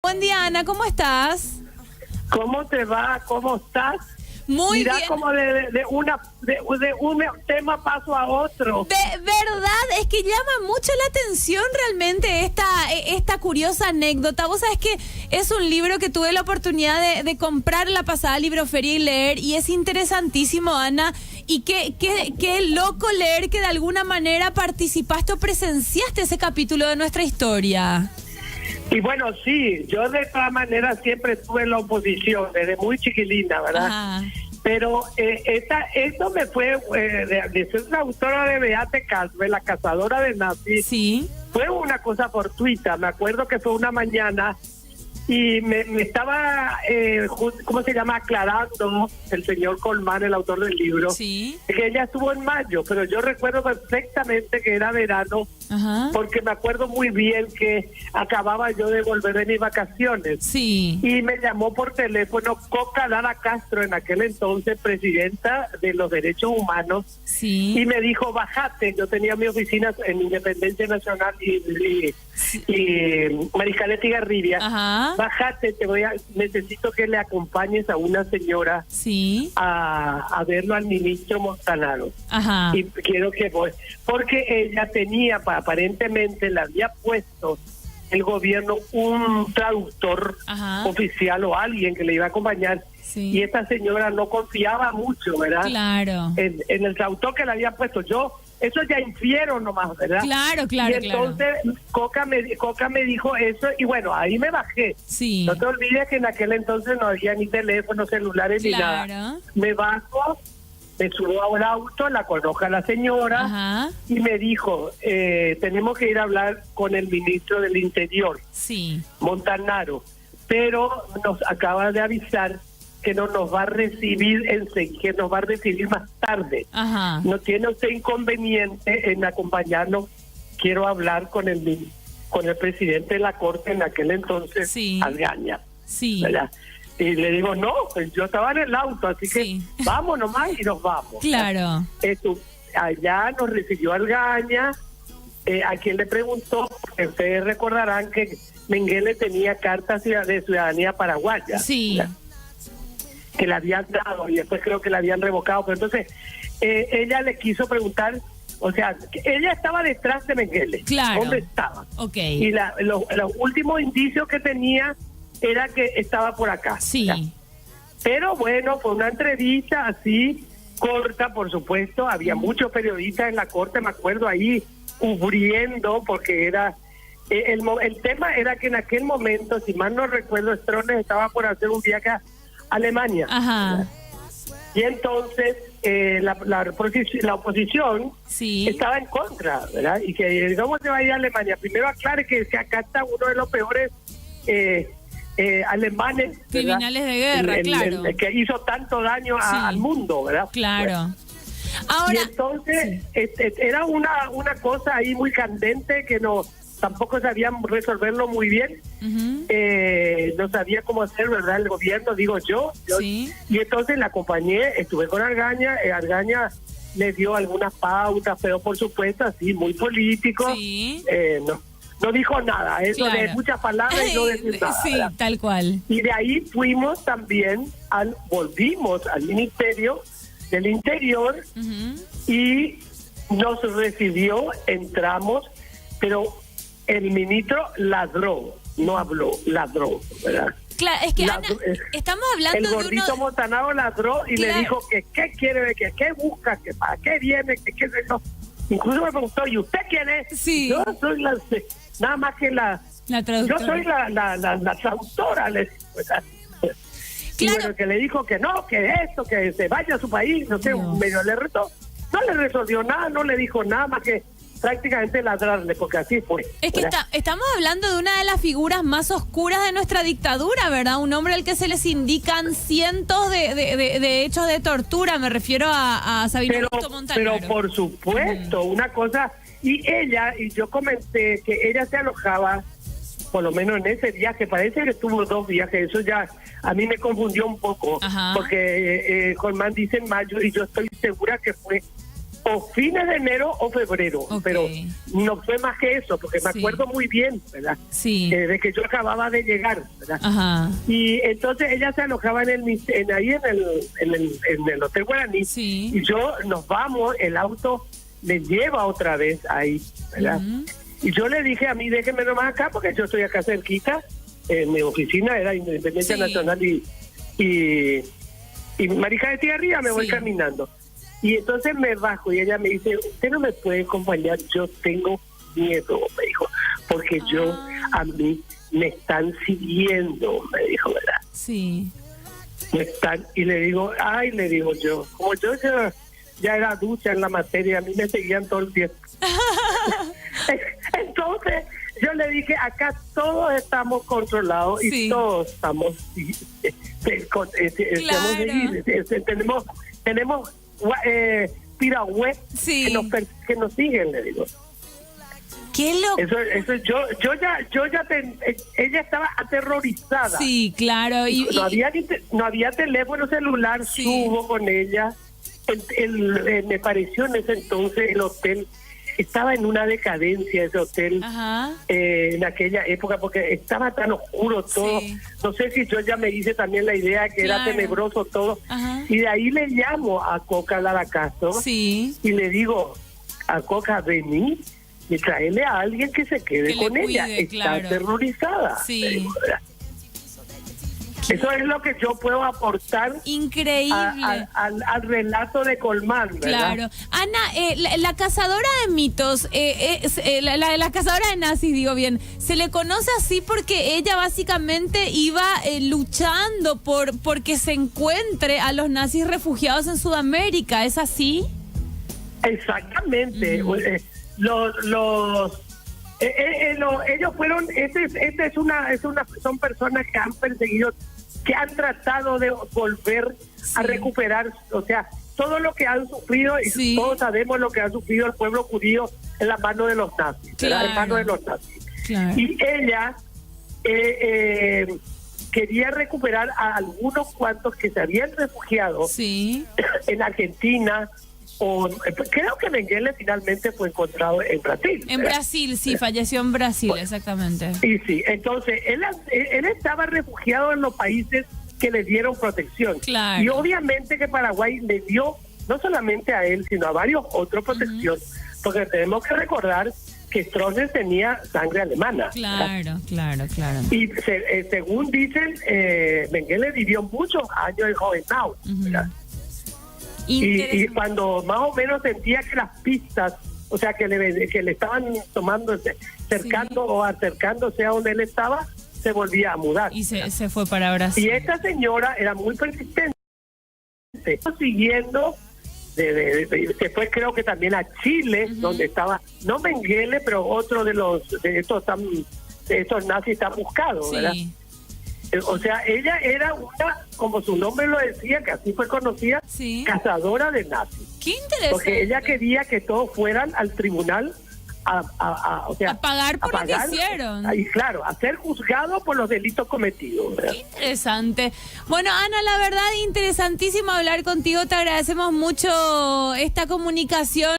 Buen día, Ana, ¿cómo estás? ¿Cómo te va? ¿Cómo estás? Muy Mira, bien. como de un tema paso a otro. Verdad, es que llama mucho la atención realmente esta curiosa anécdota. Vos sabés que es un libro que tuve la oportunidad de comprar en la pasada libroferia y leer, y es interesantísimo, Ana. Y qué loco leer que de alguna manera participaste o presenciaste ese capítulo de nuestra historia. Y bueno, sí, yo de todas maneras siempre estuve en la oposición, desde muy chiquilina, ¿verdad? Ajá. Pero esto me fue, de ser la autora de Beate Casbe, la cazadora de nazis, Sí. fue una cosa fortuita. Me acuerdo que fue una mañana y me estaba, ¿cómo se llama?, aclarando el señor Colmán, el autor del libro, Sí. que ella estuvo en mayo, pero yo recuerdo perfectamente que era verano, Ajá. porque me acuerdo muy bien que acababa yo de volver de mis vacaciones. Sí. Y me llamó por teléfono Coca Lara Castro, en aquel entonces presidenta de los derechos humanos, Sí. y me dijo, bájate. Yo tenía mi oficina en Independencia Nacional y Mariscal Estigarribia. Ajá. Bájate, necesito que le acompañes a una señora Sí. a verlo al ministro Montanaro. Ajá. Y quiero que voy, porque ella tenía, aparentemente le había puesto el gobierno un traductor Ajá. oficial o alguien que le iba a acompañar. Sí. Y esta señora no confiaba mucho, ¿verdad? Claro. En el traductor que le había puesto. Eso ya infiero nomás, ¿verdad? Claro. Y entonces Coca me dijo eso, y bueno, ahí me bajé. Sí. No te olvides que en aquel entonces no había ni teléfonos celulares ni nada. Claro. Me bajo, me subo a un auto, la conozco a la señora. Ajá. Y me dijo, tenemos que ir a hablar con el ministro del Interior, Sí. Montanaro, pero nos acaba de avisar que no nos va a recibir que nos va a recibir más tarde. Ajá. No tiene usted inconveniente en acompañarnos. Quiero hablar con el presidente de la Corte en aquel entonces, Sí. Algaña, Sí. ¿verdad? Y le digo, no, pues yo estaba en el auto, así que Sí. vamos nomás y nos vamos. Claro. Allá nos recibió Algaña, a quien le preguntó, porque ustedes recordarán que Mengele tenía carta de ciudadanía paraguaya. Sí. ¿verdad?, que le habían dado y después creo que le habían revocado. Pero entonces ella le quiso preguntar, o sea, que ella estaba detrás de Mengele. Claro. ¿Dónde estaba? Ok. Y los últimos indicios que tenía era que estaba por acá. Sí. ¿verdad? Pero bueno, fue una entrevista así, corta, por supuesto. Había muchos periodistas en la corte, me acuerdo, ahí cubriendo, porque era... el tema era que en aquel momento, si mal no recuerdo, Strones estaba por hacer un viaje a Alemania. Ajá. Y entonces la oposición Sí. estaba en contra, ¿verdad? Y que ¿cómo se va a ir a Alemania? Primero aclare que acá está uno de los peores alemanes, ¿verdad?, Criminales de guerra, claro. el que hizo tanto daño Sí. al mundo, ¿verdad? Claro. Y Ahora, entonces era una cosa ahí muy candente que tampoco sabían resolverlo muy bien. ujú, No sabía cómo hacer, ¿verdad?, el gobierno, digo yo. Sí. Y entonces la acompañé, estuve con Argaña. Argaña le dio algunas pautas, pero por supuesto así, muy político. Sí. No dijo nada, eso Claro. de muchas palabras y no decir nada. Sí, ¿verdad? tal cual. Y de ahí fuimos también, volvimos al Ministerio del Interior Ujú. y nos recibió, entramos, pero el ministro ladró, no habló, ladró, ¿verdad? Claro, es que Ana, estamos hablando El de gordito uno... Montanaro ladró y Claro. le dijo que qué quiere, que qué busca, que para qué viene, que qué sé yo. Incluso me preguntó, ¿y usted quién es? Sí. Yo soy nada más que La yo traductora. soy la traductora, le dijo, ¿verdad? Y Claro. bueno, que le dijo que no, que esto, que se vaya a su país, no sé, Dios. medio le retó. No le resolvió nada, no le dijo nada más que prácticamente ladrarle, porque así fue. Es que ¿verdad? estamos hablando de una de las figuras más oscuras de nuestra dictadura, ¿verdad? Un hombre al que se les indican cientos de hechos de tortura. Me refiero a Sabino Augusto Montanaro. Pero por supuesto, una cosa, y yo comenté que ella se alojaba, por lo menos en ese viaje, parece que tuvo 2 viajes, eso ya a mí me confundió un poco, Ajá. porque Colmán dice en mayo y yo estoy segura que fue o fines de enero o febrero, Ok. pero no fue más que eso, porque me Sí. acuerdo muy bien, ¿verdad? Sí. De que yo acababa de llegar, ¿verdad? Ajá. Y entonces ella se alojaba ahí en el Hotel Guaraní, Sí. y yo nos vamos, el auto me lleva otra vez ahí, ¿verdad? Ujú. Y yo le dije a mí, déjeme nomás acá, porque yo estoy acá cerquita, mi oficina era Independencia Sí. Nacional y Marija de Tierra, me voy Sí. caminando. Y entonces me bajo y ella me dice, usted no me puede acompañar, yo tengo miedo, me dijo, porque a mí me están siguiendo, me dijo, ¿verdad? Sí. Me están, y le digo, le digo yo, como yo ya era ducha en la materia, a mí me seguían todo el tiempo. Entonces yo le dije, acá todos estamos controlados y Sí. todos estamos tenemos piragües Sí. que nos siguen, le digo. Qué loco. Eso ella estaba aterrorizada. Sí, claro. No había teléfono celular, Sí. subo con ella. Me pareció en ese entonces el hotel estaba en una decadencia, ese hotel. Ajá. En aquella época, porque estaba tan oscuro todo. Sí. No sé si yo ya me hice también la idea que Claro. era tenebroso todo. Ajá. Y de ahí le llamo a Coca Laracazo Sí. y le digo, a Coca, vení y traele a alguien que se quede Que le con ella. cuide, Está claro. aterrorizada. Sí. Le digo, ¿verdad? Eso es lo que yo puedo aportar Increíble. al relato de Colmán, ¿verdad? Claro. Ana, la cazadora de mitos, la cazadora de nazis, digo bien, se le conoce así porque ella básicamente iba luchando porque se encuentre a los nazis refugiados en Sudamérica, ¿es así? Exactamente. Ellos fueron, son personas que han perseguido, que han tratado de volver a recuperar, o sea, todo lo que han sufrido, y Sí. todos sabemos lo que ha sufrido el pueblo judío en las manos de los nazis, ¿verdad? En manos de los nazis. Claro. Y ella quería recuperar a algunos cuantos que se habían refugiado Sí. en Argentina, creo que Mengele finalmente fue encontrado en Brasil. En Brasil, sí, falleció en Brasil, exactamente. Y sí, entonces él estaba refugiado en los países que le dieron protección. Claro. Y obviamente que Paraguay le dio, no solamente a él, sino a varios otros protección, porque tenemos que recordar que Stroessner tenía sangre alemana. ¿verdad? Claro. Y según dicen, Mengele vivió muchos años en Hohenau, ¿verdad? Y cuando más o menos sentía que las pistas, o sea, que le estaban tomando, cercando o acercándose a donde él estaba, se volvía a mudar. Y se fue para Brasil. Y esta señora era muy persistente, siguiendo, se fue creo que también a Chile, donde estaba, no Mengele, pero otro de estos nazis están buscados, ¿verdad? Sí. O sea, ella era una, como su nombre lo decía, que así fue conocida, Sí. cazadora de nazis. Qué interesante. Porque ella quería que todos fueran al tribunal o sea, A pagar por lo que hicieron. Y claro, a ser juzgados por los delitos cometidos, ¿verdad? Qué interesante. Bueno, Ana, la verdad, interesantísimo hablar contigo. Te agradecemos mucho esta comunicación.